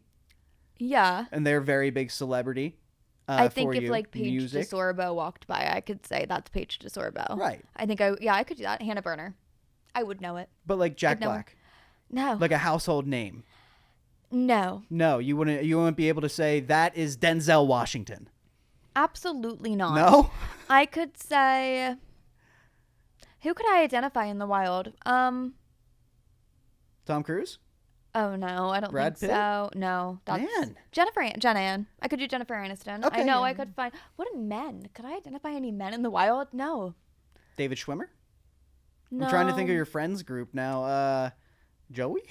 Yeah. And they're very big celebrity. I think if like Paige DeSorbo walked by, I could say that's Paige DeSorbo. Right. I think I could do that. Hannah Berner. I would know it. But like Jack Black. No. Like a household name. No. No, you wouldn't be able to say that is Denzel Washington. Absolutely not. No? I could say, who could I identify in the wild? Tom Cruise? Oh no, I don't Brad think Pitt? so. No, that's Jen Ann. I could do Jennifer Aniston. Okay. I know I could find what men. Could I identify any men in the wild? No. David Schwimmer? No. I'm trying to think of your friends group now. Joey?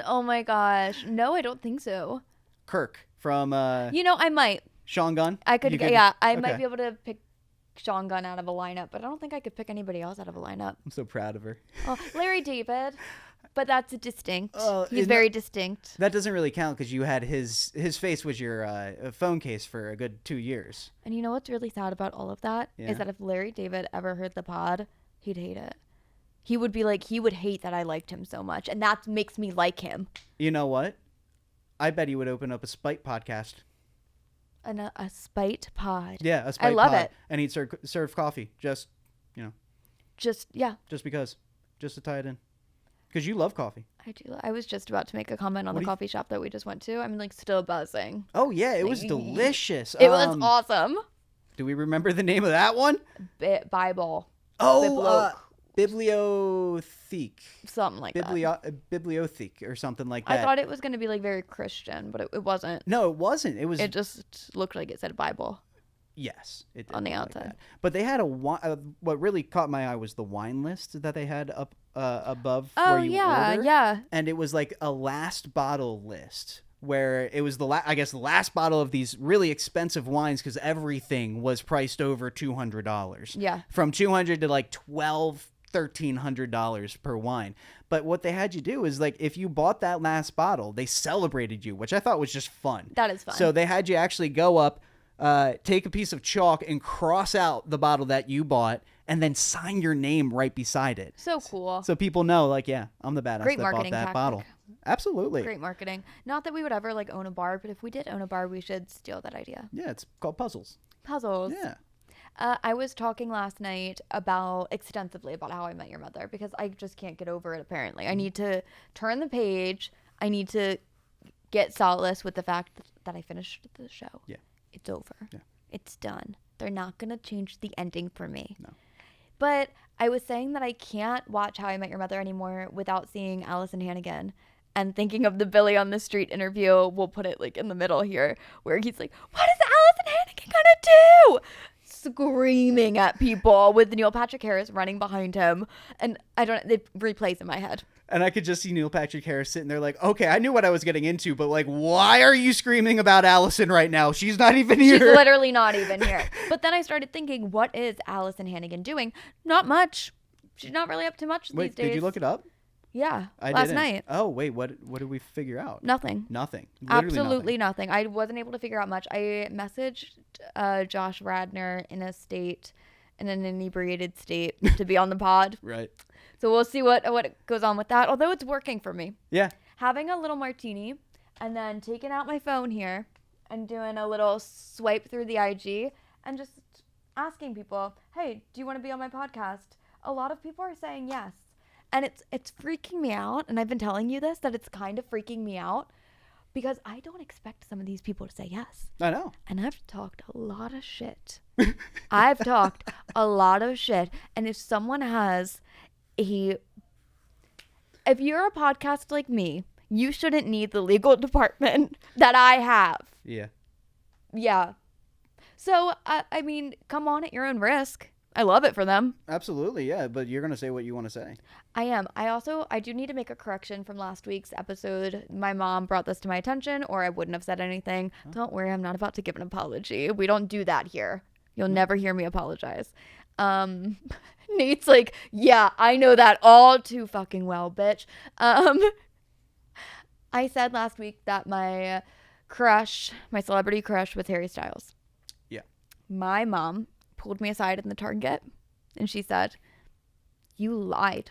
Oh my gosh. No, I don't think so. Kirk from I might. Sean Gunn? I could I might be able to pick Sean Gunn out of a lineup, but I don't think I could pick anybody else out of a lineup. I'm so proud of her. Oh, Larry David. But that's distinct. He's very distinct. That doesn't really count because you had his face was your phone case for a good 2 years. And you know what's really sad about all of that is that if Larry David ever heard the pod, he'd hate it. He would be like, he would hate that I liked him so much. And that makes me like him. You know what? I bet he would open up a Spite podcast. A Spite pod. Yeah, a Spite pod. I love it. And he'd serve coffee. Just because. Just to tie it in. Because you love coffee. I do. I was just about to make a comment on the coffee shop that we just went to. I'm like still buzzing. Oh, yeah. It was delicious. It was awesome. Do we remember the name of that one? Bible. Oh, Bibliotheque. Something like that. Bibliotheque or something like that. I thought it was going to be like very Christian, but it wasn't. No, it wasn't. It just looked like it said Bible. Yes, it did on the like outside. that. But they had what really caught my eye was the wine list that they had up above where you order. Yeah. And it was like a last bottle list where it was the last bottle of these really expensive wines because everything was priced over $200. Yeah. From $200 to like $1,300 per wine. But what they had you do is like if you bought that last bottle, they celebrated you, which I thought was just fun. That is fun. So they had you actually go up, take a piece of chalk and cross out the bottle that you bought, and then sign your name right beside it. So cool. So people know, like, yeah, I'm the badass Great that bought marketing that tactic. bottle. Absolutely. Great marketing. Not that we would ever like own a bar, but if we did own a bar, we should steal that idea. Yeah, it's called puzzles. Puzzles. Yeah. I was talking last night extensively about How I Met Your Mother because I just can't get over it, apparently. I need to turn the page. I need to get solace with the fact that I finished the show. Yeah. It's over. Yeah. It's done. They're not going to change the ending for me. No. But I was saying that I can't watch How I Met Your Mother anymore without seeing Allison Hannigan and thinking of the Billy on the Street interview. We'll put it like in the middle here where he's like, what is Allison Hannigan going to do? Screaming at people with Neil Patrick Harris running behind him. And it replays in my head. And I could just see Neil Patrick Harris sitting there like, okay, I knew what I was getting into, but like, why are you screaming about Allison right now? She's not even here. She's literally not even here. But then I started thinking, what is Allison Hannigan doing? Not much. She's not really up to much these days. Did you look it up? Yeah, I last didn't. night. Oh, wait, what did we figure out? Nothing. Nothing. Literally Absolutely nothing. I wasn't able to figure out much. I messaged Josh Radner in an inebriated state to be on the pod. Right. So we'll see what goes on with that. Although it's working for me. Yeah. Having a little martini and then taking out my phone here and doing a little swipe through the IG and just asking people, hey, do you want to be on my podcast? A lot of people are saying yes. And it's freaking me out. And I've been telling you this, that it's kind of freaking me out because I don't expect some of these people to say yes. I know. And I've talked a lot of shit. I've talked a lot of shit. And if someone has if you're a podcast like me, you shouldn't need the legal department that I have. Yeah. Yeah. So, I mean, come on at your own risk. I love it for them. Absolutely, yeah. But you're going to say what you want to say. I am. I do need to make a correction from last week's episode. My mom brought this to my attention, or I wouldn't have said anything. Huh? Don't worry, I'm not about to give an apology. We don't do that here. You'll never hear me apologize. Nate's like, yeah, I know that all too fucking well, bitch. I said last week that my celebrity crush was Harry Styles. Yeah. My mom pulled me aside in the Target and she said, you lied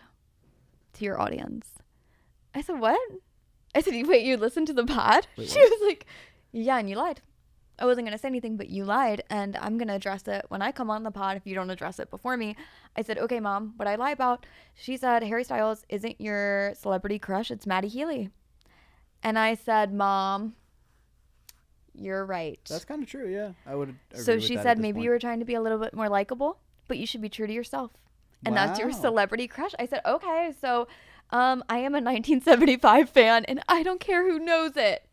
to your audience. I said, what? I said, wait, you listened to the pod? Wait, she was like, yeah, and you lied. I wasn't going to say anything, but you lied, and I'm going to address it when I come on the pod if you don't address it before me. I said, okay, Mom, what I lie about? She said, Harry Styles isn't your celebrity crush, it's Maddie Healy. And I said, Mom, you're right. That's kind of true, yeah. I would agree So with she that said, at this maybe point. you were trying to be a little bit more likable, but you should be true to yourself. And that's your Wow. celebrity crush. I said, okay, so I am a 1975 fan, and I don't care who knows it.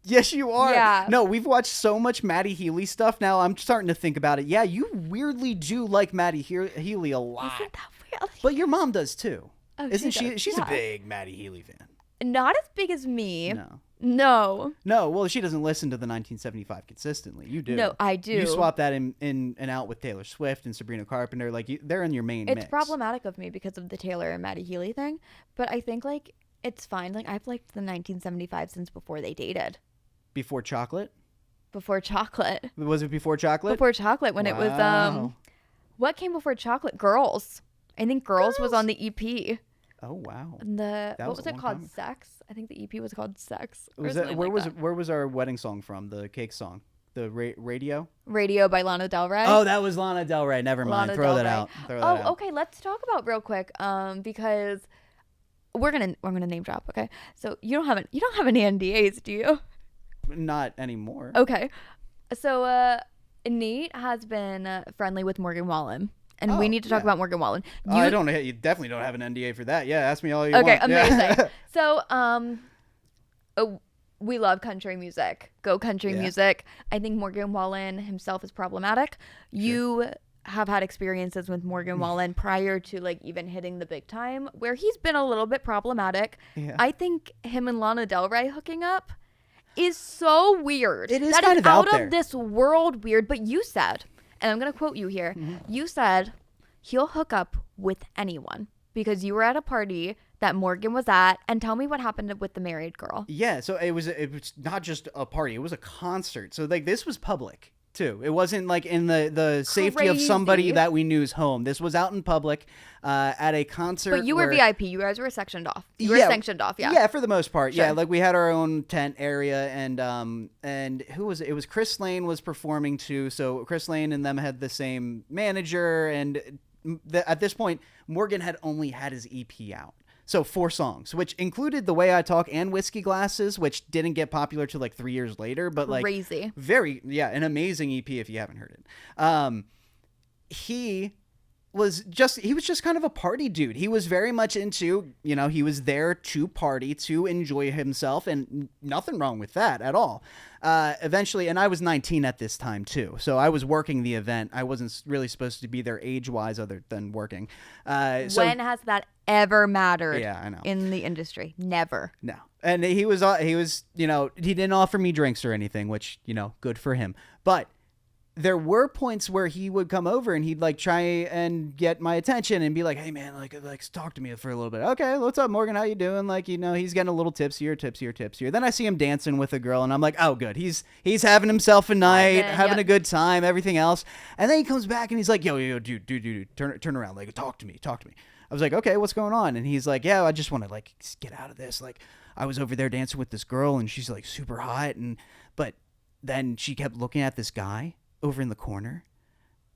Yes, you are. Yeah. No, we've watched so much Maddie Healy stuff. Now I'm starting to think about it. Yeah, you weirdly do like Maddie Healy a lot. Isn't that weird? But your mom does too. Oh, Isn't she she? does, She's yeah. a big Maddie Healy fan. Not as big as me. No. No. No, well, she doesn't listen to the 1975 consistently. You do. No, I do. You swap that in and out with Taylor Swift and Sabrina Carpenter. Like, they're in your main It's mix. problematic of me because of the Taylor and Maddie Healy thing. But I think, like, it's fine. Like, I've liked the 1975 since before they dated. Before Chocolate? Before Chocolate. Was it before Chocolate? Before Chocolate, when it was, Wow. what came before Chocolate? Girls. I think Girls was on the EP. Oh, wow. And what was was a it long called? time. Sex? I think the EP was called Sex. or Was that, something where like was that. where was our wedding song from? The cake song? The radio? Radio by Lana Del Rey. Oh, that was Lana Del Rey. Never mind. Lana Throw Del that Rey. out. Throw that out. Okay. Let's talk about real quick, because we're gonna name drop. Okay. So you don't have any NDAs, do you? Not anymore. Okay. So Nate has been friendly with Morgan Wallen, and we Oh, need to talk yeah. about Morgan Wallen. Oh, I don't. You definitely don't have an NDA for that. Yeah, ask me all you Okay, want. Yeah. amazing. So, we love country music. Go country Yeah. music. I think Morgan Wallen himself is problematic. You have had experiences with Morgan Wallen prior to like even hitting the big time, where he's been a little bit problematic. Yeah. I think him and Lana Del Rey hooking up is so weird. It is That kind is of out out there. of this world weird. But you said, and I'm gonna quote you here. You said he'll hook up with anyone because you were at a party that Morgan was at. And tell me what happened with the married girl. Yeah, so it was not just a party, it was a concert. So like this was public too. It wasn't like in the safety of somebody Crazy. that we knew's home. This was out in public at a concert. But you were where- VIP. You guys were sectioned off. You were sanctioned off. Yeah. Yeah, for the most part. Yeah, Sure. like we had our own tent area, and who was it? It was Chris Lane was performing too. So Chris Lane and them had the same manager, and at this point, Morgan had only had his EP out. So 4 songs, which included The Way I Talk and Whiskey Glasses, which didn't get popular till like 3 years later, but like Crazy. an amazing EP if you haven't heard it. He was just kind of a party dude. He was very much into, he was there to party, to enjoy himself, and nothing wrong with that at all. Eventually, and I was 19 at this time too, so I was working the event. I wasn't really supposed to be there age-wise other than working. When has that ever mattered Yeah, I know. in the industry? Never. No. And he was, he didn't offer me drinks or anything, which, good for him. But there were points where he would come over and he'd like try and get my attention and be like, hey man, like talk to me for a little bit. Okay, what's up, Morgan? How you doing? Like, he's getting a little tipsier. Then I see him dancing with a girl and I'm like, oh good. He's having himself a night, having a good time, everything else. And then he comes back and he's like, yo, dude, turn around. Like, talk to me. I was like, okay, what's going on? And he's like, yeah, I just want to like get out of this. Like, I was over there dancing with this girl and she's like super hot. But then she kept looking at this guy over in the corner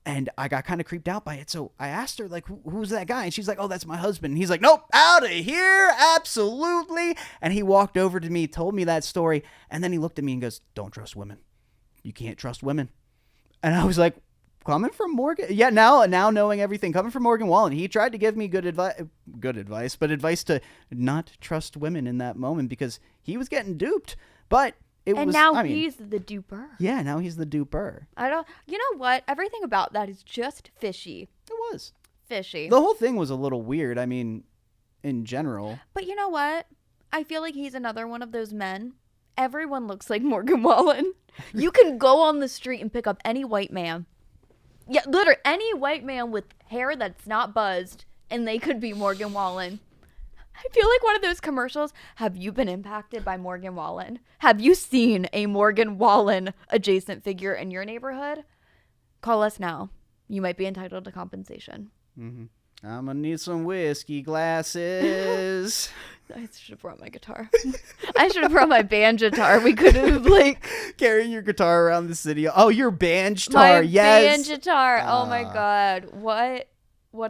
and I got kind of creeped out by it. So I asked her like, who's that guy? And she's like, oh, that's my husband. And he's like, nope, out of here. Absolutely. And he walked over to me, told me that story. And then he looked at me and goes, don't trust women. You can't trust women. And I was like, coming from Morgan, yeah. Now knowing everything, coming from Morgan Wallen, he tried to give me good advice, but advice to not trust women in that moment because he was getting duped. But he's the duper. Yeah, now he's the duper. You know what? Everything about that is just fishy. It was Fishy. the whole thing was a little weird. I mean, in general. But you know what? I feel like he's another one of those men. Everyone looks like Morgan Wallen. You can go on the street and pick up any white man. Yeah, literally any white man with hair that's not buzzed, and they could be Morgan Wallen. I feel like one of those commercials. Have you been impacted by Morgan Wallen? Have you seen a Morgan Wallen adjacent figure in your neighborhood? Call us now. You might be entitled to compensation. Mm-hmm. I'm gonna need some whiskey glasses. I should have brought my guitar. I should have brought my band guitar. We could have Carrying your guitar around the city. Oh, your band guitar, my yes. band guitar. Oh my god, what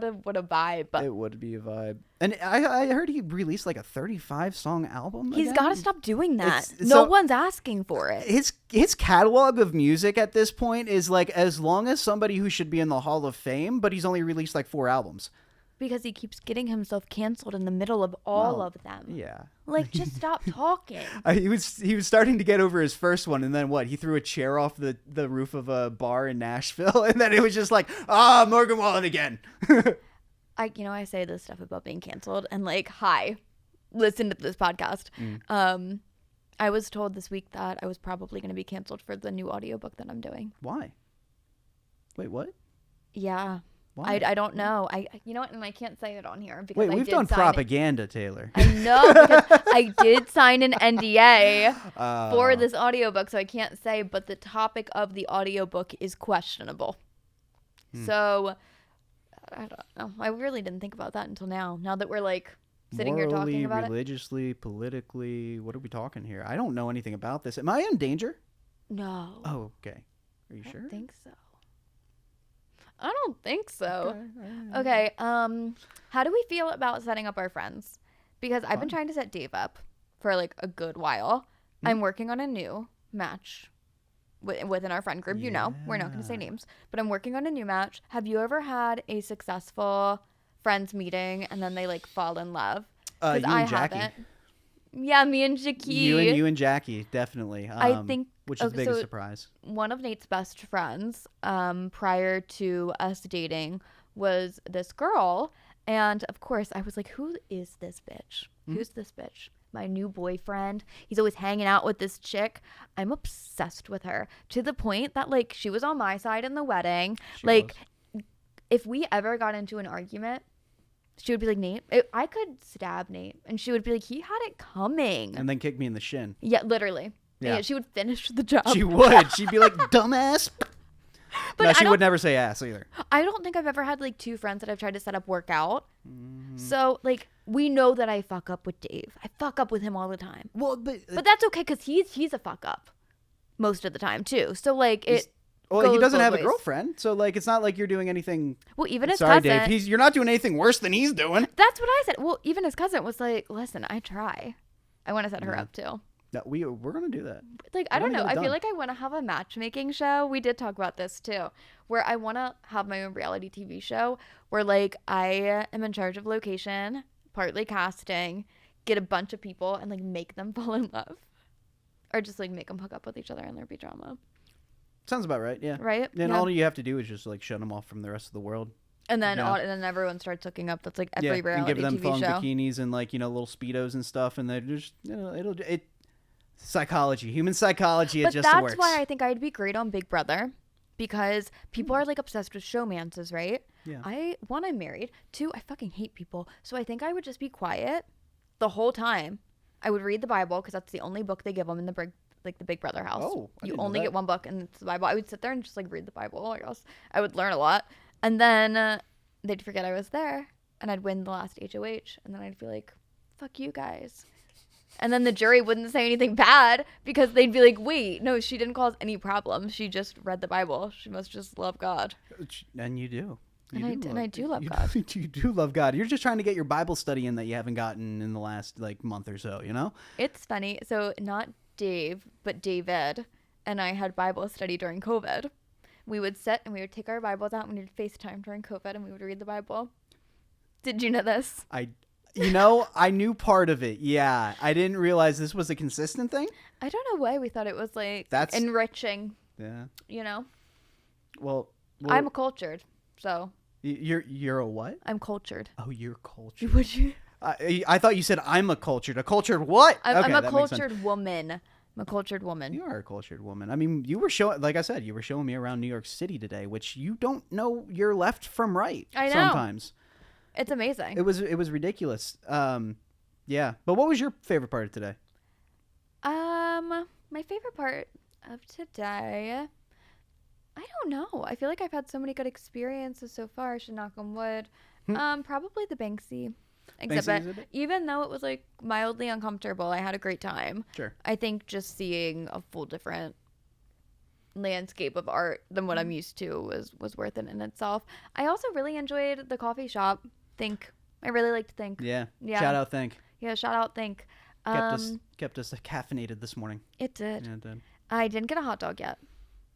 a vibe. It would be a vibe. And I heard he released like a 35-song album. He's got to stop doing that. It's- No so- one's asking for it. His catalog of music at this point is like as long as somebody who should be in the Hall of Fame, but he's only released like 4 albums. Because he keeps getting himself canceled in the middle of all Well, of them. Yeah. Like, just stop talking. He was starting to get over his first one, and then what? He threw a chair off the roof of a bar in Nashville, and then it was just like, Morgan Wallen again. I say this stuff about being canceled, and like, hi, listen to this podcast. I was told this week that I was probably going to be canceled for the new audiobook that I'm doing. Why? Wait, what? Yeah. Why? I don't know. You know what? And I can't say it on here because Wait, I we've did done sign propaganda, Taylor. I know because I did sign an NDA for this audiobook, so I can't say, but the topic of the audiobook is questionable. So I don't know. I really didn't think about that until now. Now that we're like sitting here talking about religiously, politically, what are we talking here? I don't know anything about this. Am I in danger? it. No. Oh, okay. Are you I sure? don't think so. I don't think so. Okay. Okay. How do we feel about setting up our friends? Because I've been trying to set Dave up for like a good while. I'm working on a new match within our friend group. You know, we're not going to say names, but I'm working on a new match. Have you ever had a successful friends meeting and then they like fall in love? You and Jackie. Yeah, me and Jackie. You and Jackie, definitely. I think which is Okay, the biggest so surprise. One of Nate's best friends, prior to us dating, was this girl. And of course, I was like, who is this bitch? Who's this bitch? My new boyfriend. He's always hanging out with this chick. I'm obsessed with her to the point that, like, she was on my side in the wedding. She Like, was. if we ever got into an argument, she would be like, Nate, I could stab Nate. And she would be like, he had it coming. And then kick me in the shin. Yeah, literally. Yeah. Yeah, she would finish the job. She would. She'd be like, dumbass. But No, I she don't- would never say ass either. I don't think I've ever had like two friends that I've tried to set up workout. So like we know that I fuck up with Dave. I fuck up with him all the time. Well, but But that's okay because he's a fuck up most of the time too. So like it. well, he goes doesn't both have a ways. girlfriend, so like it's not like you're doing anything. Well, even his Sorry, cousin. Dave. You're not doing anything worse than he's doing. That's what I said. Well, even his cousin was like, "Listen, I try. I want to set her up too." No, we're gonna do that. Like I don't wanna know. get it I feel done. like I want to have a matchmaking show. We did talk about this too, where I want to have my own reality TV show where like I am in charge of location, partly casting, get a bunch of people and like make them fall in love, or just like make them hook up with each other and there be drama, Sounds about right. Yeah. right? And Yeah. all you have to do is just like shut them off from the rest of the world. And then Yeah. and then everyone starts hooking up. That's like every And reality give them TV thong show. bikinis and like little speedos and stuff, and they're just it psychology, human psychology. It But just that's works. why I think I'd be great on Big Brother because people are like obsessed with showmances, right? Yeah. I'm married. Two, I fucking hate people. So I think I would just be quiet the whole time. I would read the Bible because that's the only book they give them in the Big Brother house. Oh, I you didn't know only that. get one book and it's the Bible. I would sit there and just like read the Bible. I guess I would learn a lot, and then they'd forget I was there, and I'd win the last HOH, and then I'd be like, "Fuck you guys." And then the jury wouldn't say anything bad because they'd be like, wait, no, she didn't cause any problems. She just read the Bible. She must just love God. And you do. And I do love you, God. You do love God. You're just trying to get your Bible study in that you haven't gotten in the last like month or so. You know. It's funny. So not Dave, but David and I had Bible study during COVID. We would sit and we would take our Bibles out and we would FaceTime during COVID and we would read the Bible. Did you know this? I knew part of it. Yeah, I didn't realize this was a consistent thing. I don't know why we thought it was like That's- enriching, Yeah. you know? Well, I'm cultured, so you're a what? I'm cultured. Oh, you're cultured. Would you? I thought you said I'm a cultured. A cultured what? I'm Okay, a that makes sense. cultured woman. I'm a cultured woman. You are a cultured woman. I mean, you were showing, like I said, you were showing me around New York City today, which you don't know your left from right. I know. Sometimes It's amazing. it was ridiculous. Yeah. But what was your favorite part of today? My favorite part of today, I don't know. I feel like I've had so many good experiences so far. I should knock on wood. Probably the Banksy exhibit. Even though it was like mildly uncomfortable, I had a great time. Sure. I think just seeing a full different landscape of art than what I'm used to was worth it in itself. I also really enjoyed the coffee shop. Think. I really liked Think. Yeah. Yeah. Shout out, Think. Yeah, shout out Think. Kept us caffeinated this morning. It did. Yeah, it did. I didn't get a hot dog yet.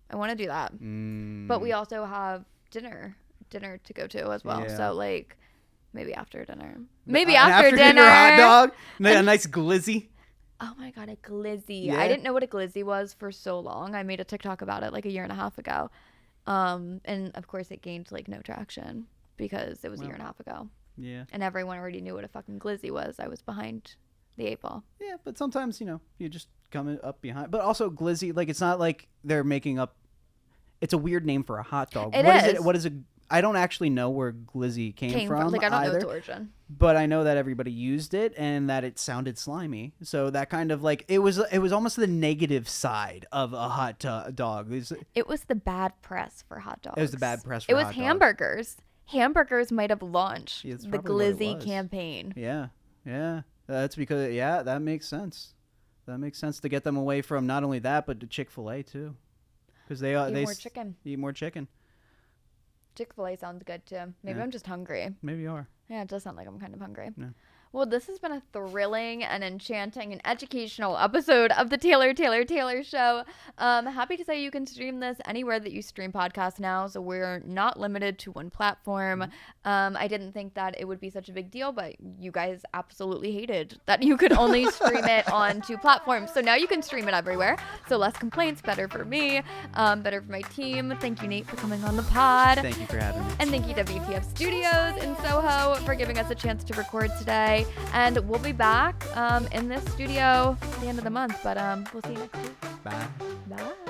I want to do that. But we also have dinner to go to as well. Yeah. So like maybe after dinner. After dinner hot dog. A nice glizzy. Oh my god, a glizzy. Yeah. I didn't know what a glizzy was for so long. I made a TikTok about it like a year and a half ago. And of course it gained like no traction because it was a year and a half ago. Yeah. And everyone already knew what a fucking glizzy was. I was behind the 8 ball. Yeah, but sometimes, you just come up behind. But also glizzy, like it's not like they're making up. It's a weird name for a hot dog. It What is. What is it? I don't actually know where glizzy came from. Like I don't know either, its origin. but I know that everybody used it and that it sounded slimy. So that kind of like it was almost the negative side of a hot dog. It was the bad press for hot dogs. It was the bad press for It was hot dogs. hamburgers. Hamburgers might have launched Yeah, that's the probably what it glizzy was. campaign. Yeah. That's because that makes sense. That makes sense to get them away from not only that but to Chick-fil-A too, because they more chicken. Eat more chicken. Chick-fil-A sounds good too. Maybe Yeah. I'm just hungry. Maybe you are. Yeah, it does sound like I'm kind of hungry. Yeah. Well, this has been a thrilling and enchanting and educational episode of the Taylor Show. Happy to say you can stream this anywhere that you stream podcasts now, so we're not limited to one platform. I didn't think that it would be such a big deal, but you guys absolutely hated that you could only stream it on 2 platforms. So now you can stream it everywhere. So less complaints, better for me, better for my team. Thank you, Nate, for coming on the pod. Thank you for having me. And thank you, WTF Studios in Soho, for giving us a chance to record today. And we'll be back in this studio at the end of the month. But we'll see you next week. Bye. Bye.